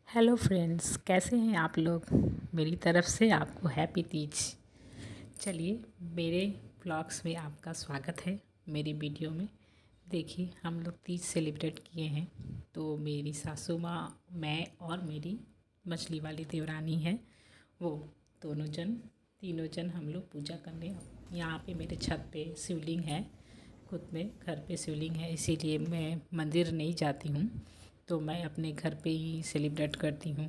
Hello friends, कैसे हैं आप लोग। मेरी तरफ़ से आपको हैप्पी तीज। चलिए, मेरे ब्लॉग्स में आपका स्वागत है। मेरी वीडियो में देखिए, हम लोग तीज सेलिब्रेट किए हैं। तो मेरी सासू माँ, मैं और मेरी मछली वाली देवरानी है, वो तीनों जन हम लोग पूजा करने यहाँ पे मेरे छत पे शिवलिंग है। खुद में घर पे शिवलिंग है, इसीलिए मैं मंदिर नहीं जाती हूँ, तो मैं अपने घर पे ही सेलिब्रेट करती हूँ।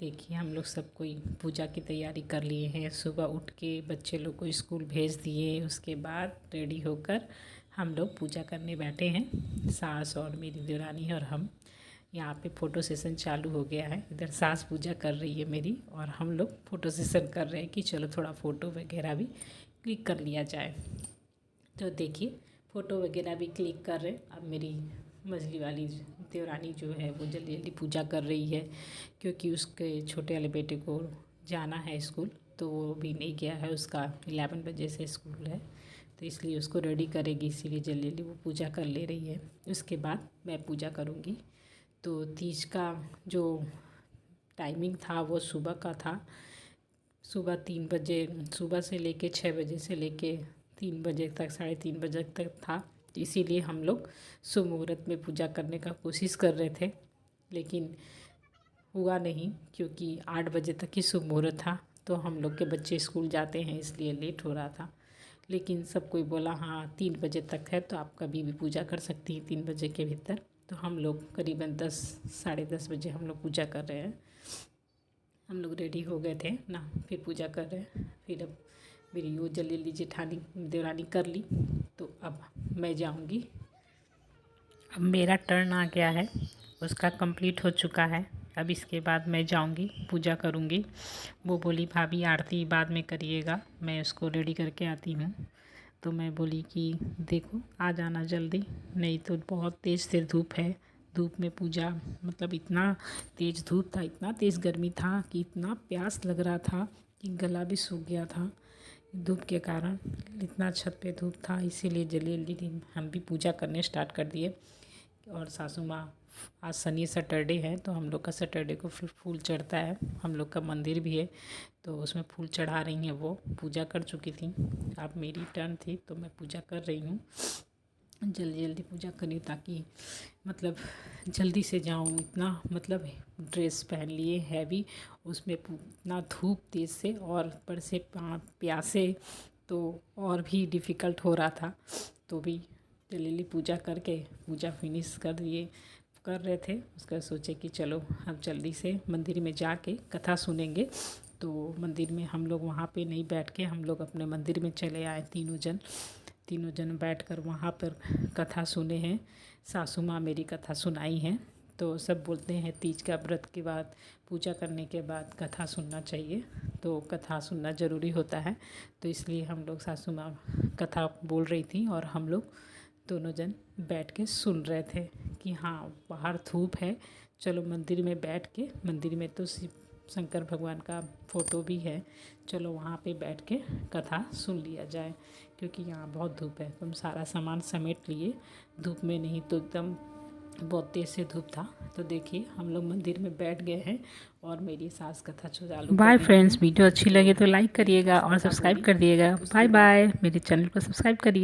देखिए, हम लोग सब कोई पूजा की तैयारी कर लिए हैं। सुबह उठ के बच्चे लोग को स्कूल भेज दिए, उसके बाद रेडी होकर हम लोग पूजा करने बैठे हैं। सास और मेरी देवरानी और हम। यहाँ पे फ़ोटो सेशन चालू हो गया है। इधर सास पूजा कर रही है मेरी, और हम लोग फ़ोटो सेशन कर रहे हैं कि चलो थोड़ा फ़ोटो वगैरह भी क्लिक कर लिया जाए। तो देखिए, फ़ोटो वगैरह भी क्लिक कर रहे। अब मेरी मछली वाली देवरानी जो है वो जल्दी जल्दी पूजा कर रही है, क्योंकि उसके छोटे वाले बेटे को जाना है स्कूल, तो वो भी नहीं गया है। उसका 11 बजे से स्कूल है, तो इसलिए उसको रेडी करेगी, इसीलिए जल्दी जल्दी वो पूजा कर ले रही है। उसके बाद मैं पूजा करूँगी। तो तीज का जो टाइमिंग था वो सुबह का था। सुबह 3 बजे, सुबह से लेके 6 बजे से लेके 3 बजे तक, 3:30 बजे तक था। इसीलिए हम लोग शुभ मुहूर्त में पूजा करने का कोशिश कर रहे थे, लेकिन हुआ नहीं, क्योंकि 8 बजे तक ही शुभ मुहूर्त था। तो हम लोग के बच्चे स्कूल जाते हैं, इसलिए लेट हो रहा था। लेकिन सब कोई बोला हाँ 3 बजे तक है, तो आप कभी भी पूजा कर सकती हैं 3 बजे के भीतर। तो हम लोग करीबन 10, साढ़े 10 बजे हम लोग पूजा कर रहे हैं। हम लोग रेडी हो गए थे ना, फिर पूजा कर रहे हैं। फिर अब मेरी वो जल्दी जल्दी जेठानी देवरानी कर ली, तो अब मैं जाऊंगी। अब मेरा टर्न आ गया है, उसका कंप्लीट हो चुका है। अब इसके बाद मैं जाऊंगी, पूजा करूंगी। वो बोली भाभी आरती बाद में करिएगा, मैं उसको रेडी करके आती हूँ। तो मैं बोली कि देखो आ जाना जल्दी, नहीं तो बहुत तेज़ से धूप है। धूप में पूजा, मतलब इतना तेज़ धूप था, इतना तेज़ गर्मी था कि इतना प्यास लग रहा था कि गला भी सूख गया था धूप के कारण। इतना छत पे धूप था, इसीलिए जल्दी जल्दी हम भी पूजा करने स्टार्ट कर दिए। और सासू माँ, आज शनि सैटरडे है, तो हम लोग का सैटरडे को फूल चढ़ता है। हम लोग का मंदिर भी है, तो उसमें फूल चढ़ा रही हैं। वो पूजा कर चुकी थी, अब मेरी टर्न थी, तो मैं पूजा कर रही हूँ। जल्दी जल्दी पूजा करी, ताकि मतलब जल्दी से जाऊँ। इतना मतलब ड्रेस पहन लिए हैवी, उसमें इतना धूप तेज़ से, और ऊपर से प्यासे, तो और भी डिफ़िकल्ट हो रहा था। तो भी जल्दी जल्दी पूजा करके पूजा फिनिश कर रहे थे। उसका सोचे कि चलो अब जल्दी से मंदिर में जाके कथा सुनेंगे। तो मंदिर में हम लोग वहाँ पे नहीं बैठ के, हम लोग अपने मंदिर में चले आए। तीनों जन बैठकर वहाँ पर कथा सुने हैं। सासू माँ मेरी कथा सुनाई हैं। तो सब बोलते हैं तीज का व्रत के बाद, पूजा करने के बाद कथा सुनना चाहिए, तो कथा सुनना ज़रूरी होता है। तो इसलिए हम लोग, सासू माँ कथा बोल रही थी और हम लोग दोनों जन बैठ के सुन रहे थे कि हाँ बाहर धूप है, चलो मंदिर में बैठ के, मंदिर में तो शंकर भगवान का फ़ोटो भी है, चलो वहाँ पे बैठ के कथा सुन लिया जाए, क्योंकि यहाँ बहुत धूप है। तुम सारा सामान समेट लिए, धूप में नहीं तो एकदम बहुत तेज़ से धूप था। तो देखिए, हम लोग मंदिर में बैठ गए हैं, और मेरी सास कथा चालू। बाय फ्रेंड्स, वीडियो अच्छी लगे तो लाइक करिएगा और सब्सक्राइब कर दिएगा। बाय बाय, मेरे चैनल को सब्सक्राइब करिए।